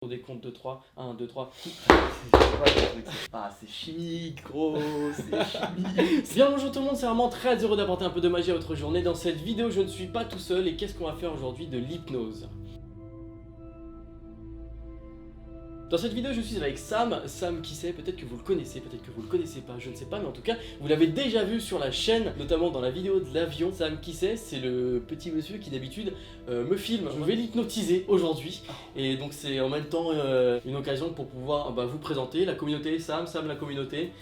Au décompte de 3, 1, 2, 3. Ah, c'est chimique, gros, c'est chimique. Bien bonjour tout le monde, c'est vraiment très heureux d'apporter un peu de magie à votre journée. Dans cette vidéo, je ne suis pas tout seul et qu'est-ce qu'on va faire aujourd'hui? De l'hypnose. Dans cette vidéo, je suis avec Sam. Sam, qui sait, peut-être que vous le connaissez, peut-être que vous le connaissez pas, je ne sais pas, mais en tout cas, vous l'avez déjà vu sur la chaîne, notamment dans la vidéo de l'avion. Sam, qui sait, c'est le petit monsieur qui d'habitude me filme. Je vais l'hypnotiser aujourd'hui, et donc c'est en même temps une occasion pour pouvoir vous présenter la communauté. Sam, la communauté.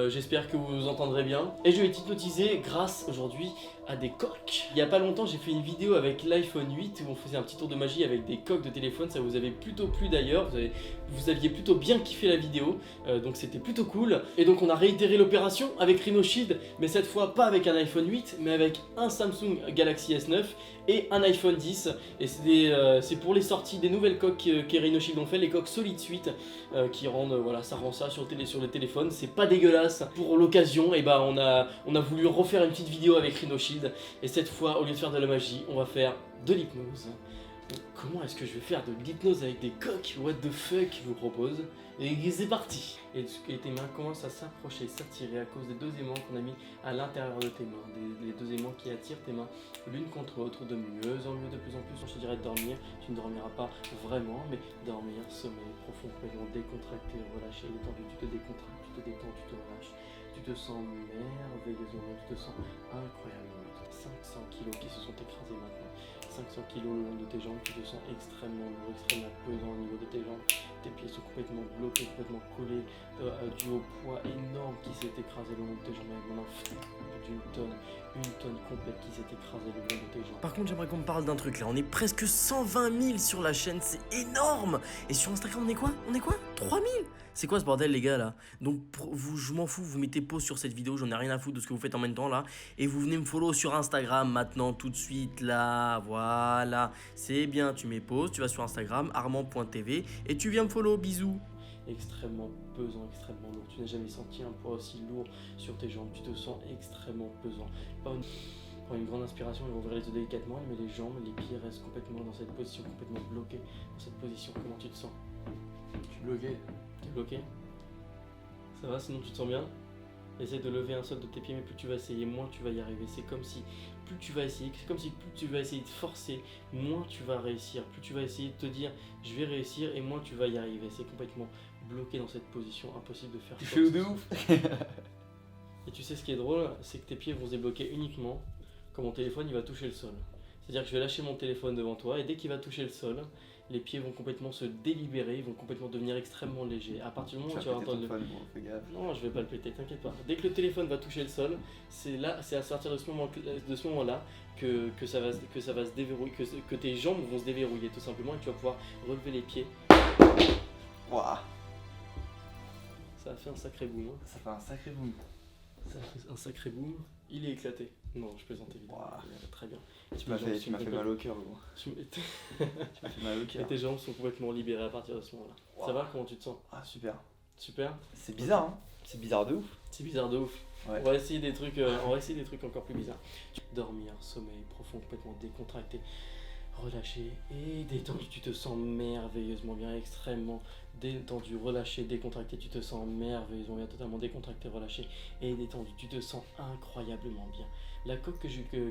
J'espère que vous entendrez bien. Et je vais t'hypnotiser grâce aujourd'hui à des coques. Il y a pas longtemps, j'ai fait une vidéo avec l'iPhone 8 où on faisait un petit tour de magie avec des coques de téléphone. Ça vous avait plutôt plu d'ailleurs. Vous aviez plutôt bien kiffé la vidéo, donc c'était plutôt cool. Et donc on a réitéré l'opération avec Rhino Shield, mais cette fois pas avec un iPhone 8, mais avec un Samsung Galaxy S9 et un iPhone 10. Et c'est pour les sorties des nouvelles coques que Rhino Shield ont fait, les coques Solid Suite, qui rendent, voilà, ça rend ça sur le téléphone. C'est pas dégueulasse. Pour l'occasion, et on a voulu refaire une petite vidéo avec Rhino Shield. Et cette fois, au lieu de faire de la magie, on va faire de l'hypnose. Comment est-ce que je vais faire de l'hypnose avec des coques? What the fuck, je vous propose. Et c'est parti. Et tes mains commencent à s'approcher, s'attirer à cause des deux aimants qu'on a mis à l'intérieur de tes mains. Les deux aimants qui attirent tes mains l'une contre l'autre de mieux en mieux, de plus en plus. Je te dirais de dormir, tu ne dormiras pas vraiment, mais dormir, sommeil profond, complètement décontracté, relâché, détendu. Tu te décontractes, tu te détends, tu te relâches. Tu te sens merveilleusement, tu te sens incroyablement. 500 kilos qui se sont écrasés maintenant. 500 kilos le long de tes jambes, tu te sens extrêmement lourd, extrêmement pesant au niveau de tes jambes. Tes pieds sont complètement bloqués, complètement collés, dû au poids énorme qui s'est écrasé le long de tes jambes. Avec maintenant plus une tonne complète qui s'est écrasée le long de tes jambes. Par contre, j'aimerais qu'on me parle d'un truc là. On est presque 120 000 sur la chaîne, c'est énorme. Et sur Instagram, on est quoi? 3 000. C'est quoi ce bordel, les gars, là? Donc, je m'en fous, vous mettez pause sur cette vidéo, j'en ai rien à foutre de ce que vous faites en même temps, là. Et vous venez me follow sur Instagram maintenant, tout de suite, là. Voilà. C'est bien, tu mets pause, tu vas sur Instagram, armand.tv, et tu viens me follow. Bisous. Extrêmement pesant, extrêmement lourd. Tu n'as jamais senti un poids aussi lourd sur tes jambes. Tu te sens extrêmement pesant. Prends une grande inspiration et ouvrir les yeux délicatement. Mais les jambes, les pieds restent complètement dans cette position, complètement bloqués. Dans cette position, comment tu te sens? Je suis bloqué. T'es bloqué? Ça va, sinon tu te sens bien? Essaie de lever un seul de tes pieds, mais plus tu vas essayer, moins tu vas y arriver. C'est comme si plus tu vas essayer, c'est comme si plus tu vas essayer de forcer, moins tu vas réussir. Plus tu vas essayer de te dire je vais réussir, et moins tu vas y arriver. C'est complètement bloqué dans cette position, impossible de faire. Tu fais de ouf. Et tu sais ce qui est drôle, c'est que tes pieds vont se débloquer uniquement quand mon téléphone il va toucher le sol. C'est-à-dire que je vais lâcher mon téléphone devant toi, et dès qu'il va toucher le sol, les pieds vont complètement se délibérer, ils vont complètement devenir extrêmement légers. À partir du moment où tu vas entendre fais gaffe. Non, je vais pas le péter, t'inquiète pas. Dès que le téléphone va toucher le sol, c'est à partir de ce moment-là que ça va se déverrouiller, que tes jambes vont se déverrouiller tout simplement, et tu vas pouvoir relever les pieds. Ouah. Ça a fait un sacré boom. Hein. Ça fait un sacré boom. Ça a fait un sacré boom. Il est éclaté. Non, je plaisante évidemment. Très bien. Tu m'as fait mal au cœur, gros. Tu m'as fait mal au cœur. Et tes jambes sont complètement libérées à partir de ce moment-là. Wow. Ça va? Comment tu te sens? Ah, super. Super. C'est bizarre, hein? C'est bizarre de ouf. C'est bizarre de ouf. Ouais. On va essayer des trucs encore plus bizarres. Dormir, sommeil profond, complètement décontracté, relâché et détendu. Tu te sens merveilleusement bien, extrêmement détendu, relâché, décontracté. Tu te sens merveilleusement bien, totalement décontracté, relâché et détendu. Tu te sens incroyablement bien. La coque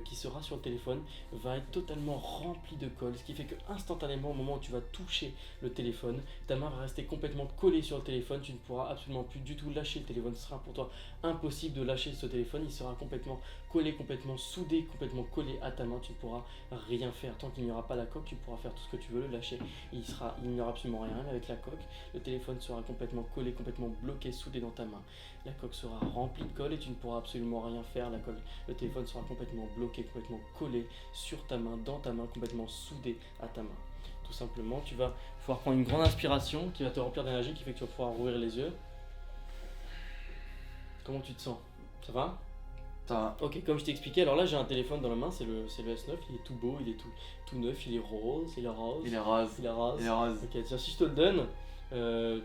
qui sera sur le téléphone va être totalement remplie de colle, ce qui fait que instantanément, au moment où tu vas toucher le téléphone, ta main va rester complètement collée sur le téléphone. Tu ne pourras absolument plus du tout lâcher le téléphone. Ce sera pour toi impossible de lâcher ce téléphone. Il sera complètement collé, complètement soudé, complètement collé à ta main. Tu ne pourras rien faire. Tant qu'il n'y aura pas la coque, tu pourras faire tout ce que tu veux, le lâcher. Il n'y aura absolument rien. Mais avec la coque, le téléphone sera complètement collé, complètement bloqué, soudé dans ta main. La coque sera remplie de colle et tu ne pourras absolument rien faire. Le téléphone sera complètement bloqué, complètement collé sur ta main, dans ta main, complètement soudé à ta main. Tout simplement, tu vas pouvoir prendre une grande inspiration qui va te remplir d'énergie, qui fait que tu vas pouvoir rouvrir les yeux. Comment tu te sens? Ça va? Ça va. Ok, comme je t'ai expliqué, alors là j'ai un téléphone dans la main, c'est le S9, il est tout beau, il est tout neuf, il est rose, Il est rose. Il est rose. Ok, tiens, si je te le donne,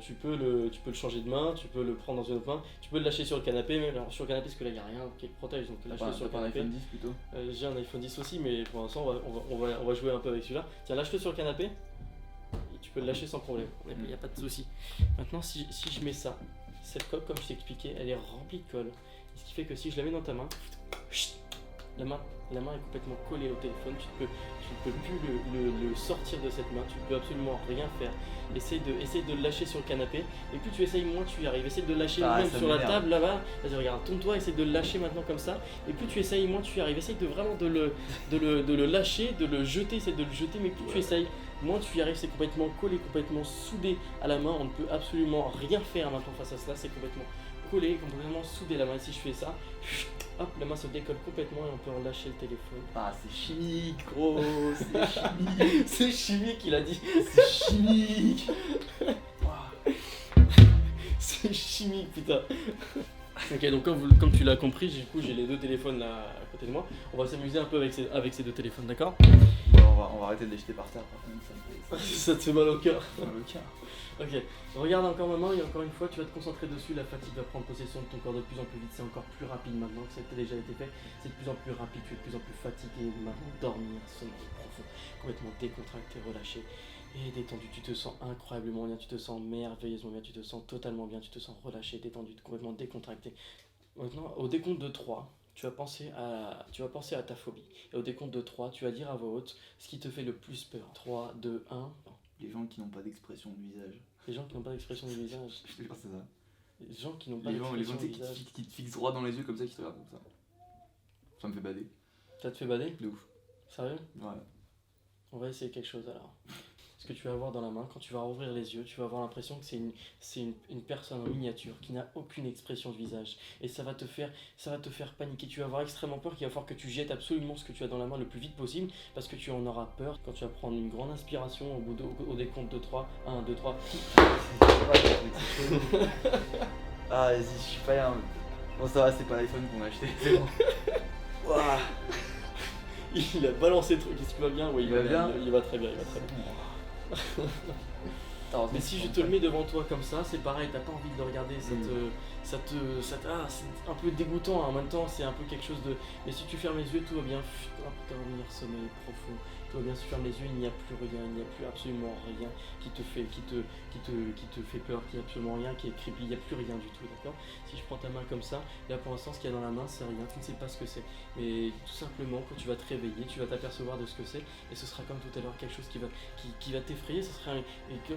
tu peux le changer de main, tu peux le prendre dans une autre main, tu peux le lâcher sur le canapé, mais alors sur le canapé parce que là il n'y a rien qui te protège, donc lâche-le sur le canapé. Un iPhone 10 plutôt. J'ai un iPhone 10 aussi, mais pour l'instant on va jouer un peu avec celui-là. Tiens, lâche-le sur le canapé, et tu peux le lâcher sans problème, il n'y a pas de souci. Maintenant, si je mets ça, cette coque, comme je t'ai expliqué, elle est remplie de colle. Ce qui fait que si je la mets dans ta main, la main est complètement collée au téléphone, tu ne peux plus le sortir de cette main, tu ne peux absolument rien faire. Essaye de le lâcher sur le canapé, et plus tu essayes, moins tu y arrives. Essaye de le lâcher même sur la table là-bas. Vas-y, regarde, tourne-toi, essaye de le lâcher maintenant comme ça, et plus tu essayes, moins tu y arrives. Essaye de vraiment de le lâcher, de le jeter, essaye de le jeter, mais plus tu essayes, moins tu y arrives. C'est complètement collé, complètement soudé à la main, on ne peut absolument rien faire maintenant face à cela, c'est complètement collé, complètement soudé la main. Et si je fais ça, hop, la main se décolle complètement et on peut relâcher le téléphone. Ah, c'est chimique, gros, c'est chimique. C'est chimique, il a dit. C'est chimique. C'est chimique, putain. Ok, donc comme tu l'as compris, du coup j'ai les deux téléphones là à côté de moi. On va s'amuser un peu avec ces deux téléphones, d'accord? Bon, on va arrêter de les jeter par terre, par contre, ça me fait Ça te fait mal au cœur. mal au cœur. Ok, regarde encore maman, et encore une fois tu vas te concentrer dessus, la fatigue va prendre possession de ton corps de plus en plus vite, c'est encore plus rapide maintenant que ça a déjà été fait, c'est de plus en plus rapide, tu es de plus en plus fatigué, maintenant dormir, sommeil profond, complètement décontracté, relâché et détendu, tu te sens incroyablement bien, tu te sens merveilleusement bien, tu te sens totalement bien, tu te sens relâché, détendu, complètement décontracté. Maintenant, au décompte de 3, tu vas penser à ta phobie, et au décompte de 3, tu vas dire à voix haute ce qui te fait le plus peur. 3, 2, 1... Les gens qui n'ont pas d'expression du visage. Les gens qui n'ont pas d'expression du visage. Je te jure, c'est ça. Les gens qui n'ont pas Les gens d'expression tu du sais, visage. qui te fixent droit dans les yeux comme ça, qui te regardent comme ça. Ça me fait bader. Ça te fait bader? De ouf. Sérieux? Ouais. On va essayer quelque chose alors. Ce que tu vas avoir dans la main, quand tu vas rouvrir les yeux, tu vas avoir l'impression que c'est une personne en miniature qui n'a aucune expression de visage. Et ça va te faire paniquer. Tu vas avoir extrêmement peur qu'il va falloir que tu jettes absolument ce que tu as dans la main le plus vite possible parce que tu en auras peur. Quand tu vas prendre une grande inspiration au décompte de 3, 1, 2, 3. Ah, vas-y, je suis pas un. Bon, ça va, c'est pas l'iPhone qu'on a acheté. C'est bon. Ouah. Il a balancé le truc, est-ce qu'il va bien? Oui, Il va bien. Il va très bien, il va très bien. Mais si je te le mets devant toi comme ça, c'est pareil, t'as pas envie de le regarder, c'est un peu dégoûtant, en même temps c'est un peu quelque chose de... Mais si tu fermes les yeux, tout va bien dormir, sommeil profond, tout va bien, si tu fermes les yeux, il n'y a plus rien, il n'y a plus absolument rien qui te fait peur, qui a absolument rien, qui est creepy, il n'y a plus rien du tout, d'accord? Si je prends ta main comme ça, là pour l'instant ce qu'il y a dans la main c'est rien, tu ne sais pas ce que c'est, mais tout simplement quand tu vas te réveiller, tu vas t'apercevoir de ce que c'est, et ce sera comme tout à l'heure quelque chose qui va t'effrayer, ce sera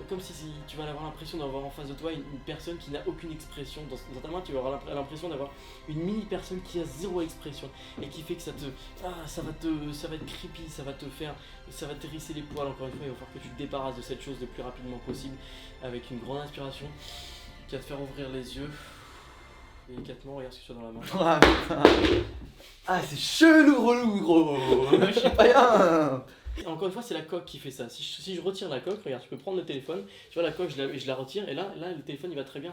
comme si tu vas avoir l'impression d'avoir en face de toi une personne qui n'a aucune expression, dans ta main tu vas avoir l'impression d'avoir une mini personne qui a zéro expression, et qui fait que ça va être creepy, ça va t'hérisser les poils. Encore une fois, il va falloir que tu te débarrasses de cette chose le plus rapidement possible, avec une grande inspiration qui va te faire ouvrir les yeux. Délicatement, regarde ce que tu as dans la main. Ah, putain. Ah, c'est chelou, relou, gros. Je suis pas bien. Encore une fois, c'est la coque qui fait ça. Si je retire la coque, regarde, tu peux prendre le téléphone, tu vois la coque, je la retire, et là le téléphone il va très bien,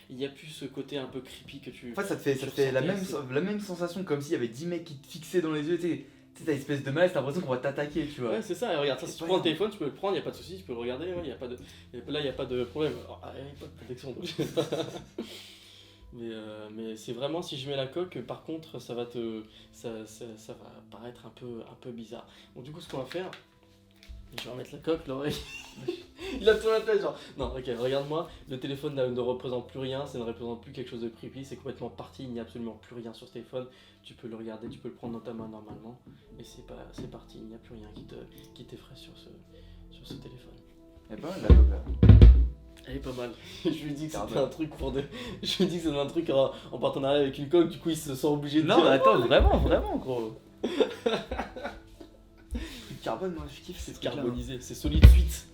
il n'y a plus ce côté un peu creepy que tu... En fait, ça te fait la même sensation, comme s'il y avait 10 mecs qui te fixaient dans les yeux, tu sais, t'as une espèce de malaise, t'as l'impression qu'on va t'attaquer, tu vois. Ouais, c'est ça, et regarde, ça, si tu prends le téléphone, tu peux le prendre, il n'y a pas de souci, tu peux le regarder, ouais, là il n'y a pas de problème. Alors, il n'y a pas de protection, donc mais c'est vraiment, si je mets la coque, par contre, ça va paraître un peu bizarre. Donc du coup, ce qu'on va faire, je vais remettre la coque, l'oreille. Il a tout la tête, genre. Non, ok, regarde-moi, le téléphone ne représente plus rien, ça ne représente plus quelque chose de creepy, c'est complètement parti, il n'y a absolument plus rien sur ce téléphone. Tu peux le regarder, tu peux le prendre dans ta main normalement, et c'est parti, il n'y a plus rien qui t'effraie sur ce téléphone. Et pas mal la coque là. Elle est pas mal. Je lui dis que c'était un truc Je lui dis que c'était un truc en partenariat avec une coque, du coup il se sent obligé de Non, dire. mais attends, vraiment, gros. Le carbone, moi je kiffe, c'est carbonisé, c'est solide suite.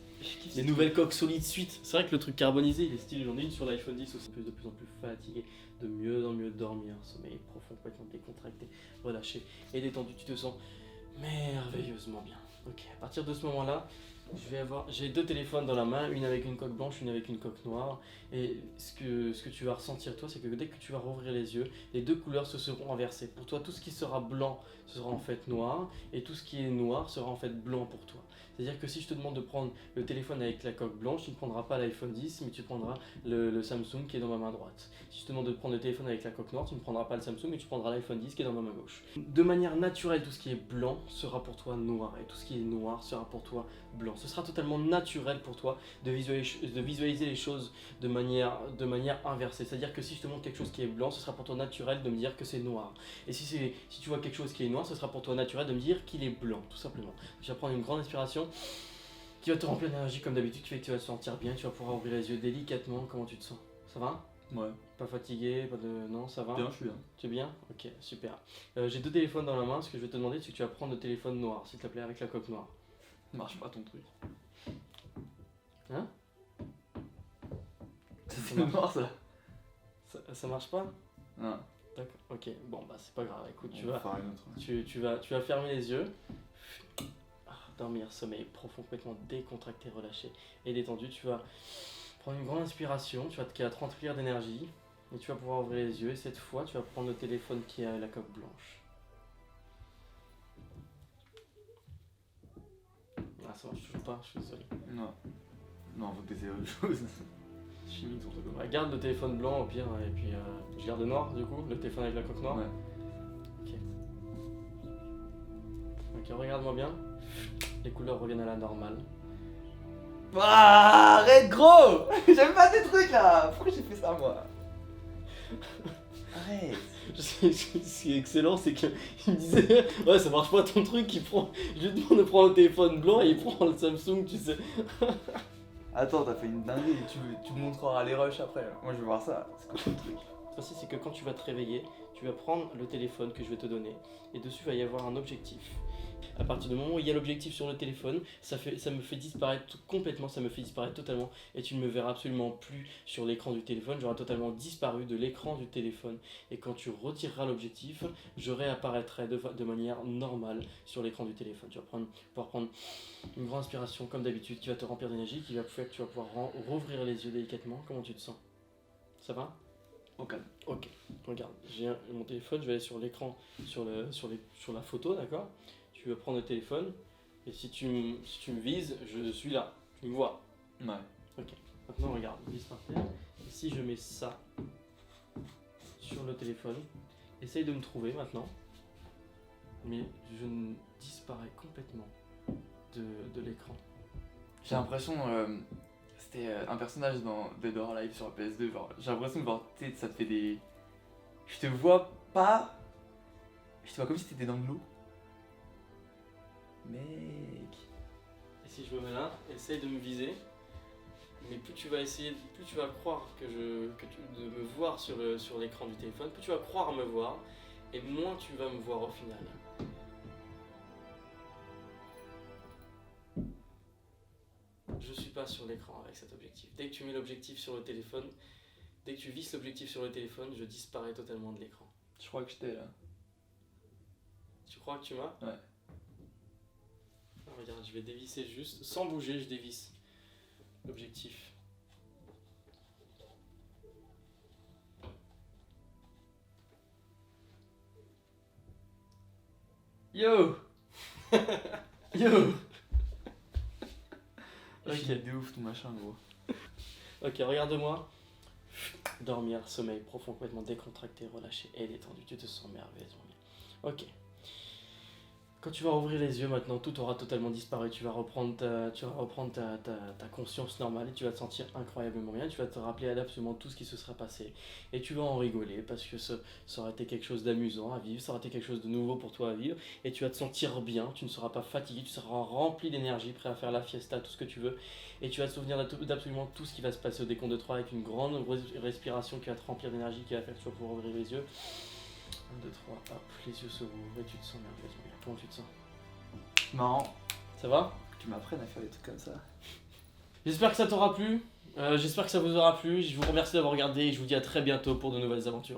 Les nouvelles coques solides suite. C'est vrai que le truc carbonisé, il est stylé. J'en ai une sur l'iPhone 10 aussi. De plus en plus fatigué, de mieux en mieux dormir, sommeil profond, complètement décontracté, relâché et détendu. Tu te sens merveilleusement bien. Ok, à partir de ce moment-là, j'ai deux téléphones dans la main, une avec une coque blanche, une avec une coque noire, et ce que tu vas ressentir toi, c'est que dès que tu vas rouvrir les yeux, les deux couleurs se seront inversées. Pour toi, tout ce qui sera blanc sera en fait noir, et tout ce qui est noir sera en fait blanc pour toi. C'est-à-dire que si je te demande de prendre le téléphone avec la coque blanche, tu ne prendras pas l'iPhone 10, mais tu prendras le Samsung qui est dans ma main droite. Si je te demande de prendre le téléphone avec la coque noire, tu ne prendras pas le Samsung, mais tu prendras l'iPhone 10 qui est dans ma main gauche. De manière naturelle, tout ce qui est blanc sera pour toi noir, et tout ce qui est noir sera pour toi blanc. Ce sera totalement naturel pour toi de visualiser les choses de manière inversée. C'est-à-dire que si je te montre quelque chose qui est blanc, ce sera pour toi naturel de me dire que c'est noir. Et si tu vois quelque chose qui est noir, ce sera pour toi naturel de me dire qu'il est blanc, tout simplement. Je vais prendre une grande inspiration qui va te remplir d'énergie comme d'habitude, qui fait que tu vas te sentir bien, tu vas pouvoir ouvrir les yeux délicatement. Comment tu te sens? Ça va? Ouais. Pas fatigué, pas de... Non, ça va? Bien, je suis bien. Tu es bien? Ok, super. J'ai 2 téléphones dans la main, ce que je vais te demander, c'est que tu vas prendre le téléphone noir, s'il te plaît, avec la coque noire. Marche pas ton truc. Hein? C'est noir ça. Ça marche pas? Non. D'accord, ok. Bon, bah c'est pas grave, écoute, On va faire une autre. tu vas fermer les yeux. Dormir, sommeil profond, complètement décontracté, relâché et détendu. Tu vas prendre une grande inspiration, qui va te remplir d'énergie. Et tu vas pouvoir ouvrir les yeux. Et cette fois, tu vas prendre le téléphone qui a la coque blanche. Ah, ça marche toujours pas, je suis désolé. Non. Non, faut que t'essayes autre chose. Je finis ton truc. Bah, garde le téléphone blanc au pire, et puis je garde le noir du coup, le téléphone avec la coque noire. Ouais. Ok, regarde-moi bien. Les couleurs reviennent à la normale. Ah, arrête gros. J'aime pas tes trucs là. Pourquoi j'ai fait ça moi? Arrête. Ce qui est excellent, c'est qu'il me disait ouais, ça marche pas ton truc, je lui demande de prendre le téléphone blanc et il prend le Samsung, tu sais. Attends, t'as fait une dinguerie, tu me montreras les rushs après. Moi je veux voir ça. C'est quoi ton truc? Ce qui c'est que quand tu vas te réveiller, tu vas prendre le téléphone que je vais te donner et dessus va y avoir un objectif. À partir du moment où il y a l'objectif sur le téléphone, ça me fait disparaître complètement, ça me fait disparaître totalement et tu ne me verras absolument plus sur l'écran du téléphone, j'aurai totalement disparu de l'écran du téléphone et quand tu retireras l'objectif, je réapparaîtrai de manière normale sur l'écran du téléphone. Tu vas pouvoir prendre une grande inspiration comme d'habitude qui va te remplir d'énergie, qui va faire que tu vas pouvoir rouvrir les yeux délicatement. Comment tu te sens? Ça va? Ok. Ok, regarde, j'ai mon téléphone, je vais aller sur l'écran, sur la photo, d'accord? Tu vas prendre le téléphone, et si tu me vises, je suis là, tu me vois. Ouais. Ok, maintenant regarde, vise par terre, et si je mets ça sur le téléphone, essaye de me trouver maintenant, mais je disparais complètement de l'écran. J'ai l'impression, c'était un personnage dans Dead or Alive sur la PS2, genre, j'ai l'impression que genre, ça te fait des... Je te vois pas... Je te vois comme si t'étais dans le loup. Mec... Et si je me mets là, essaye de me viser, mais plus tu vas croire de me voir sur l'écran du téléphone, plus tu vas croire me voir, et moins tu vas me voir au final. Je suis pas sur l'écran avec cet objectif. Dès que tu mets l'objectif sur le téléphone, dès que tu vises l'objectif sur le téléphone, je disparais totalement de l'écran. Je crois que j'étais là. Tu crois que tu m'as? Ouais. Ah, regarde, je vais dévisser juste, sans bouger, je dévisse l'objectif. Yo. Yo. Ok. De ouf ton machin gros. Ok, regarde-moi. Dormir, sommeil profond, complètement décontracté, relâché et détendu. Tu te sens merveilleusement bien. Ok. Quand tu vas ouvrir les yeux maintenant, tout aura totalement disparu. Tu vas reprendre ta conscience normale et tu vas te sentir incroyablement bien. Tu vas te rappeler absolument tout ce qui se sera passé. Et tu vas en rigoler parce que ça aurait été quelque chose d'amusant à vivre, ça aurait été quelque chose de nouveau pour toi à vivre. Et tu vas te sentir bien, tu ne seras pas fatigué, tu seras rempli d'énergie, prêt à faire la fiesta, tout ce que tu veux. Et tu vas te souvenir d'absolument tout ce qui va se passer au décompte de 3 avec une grande respiration qui va te remplir d'énergie, qui va faire que tu vas pouvoir ouvrir les yeux. 1, 2, 3, hop, les yeux se rouvrent et tu te sens merveilleusement bien. Comment tu te sens? Marrant. Ça va? Que tu m'apprennes à faire des trucs comme ça. J'espère que ça t'aura plu, j'espère que ça vous aura plu, je vous remercie d'avoir regardé et je vous dis à très bientôt pour de nouvelles aventures.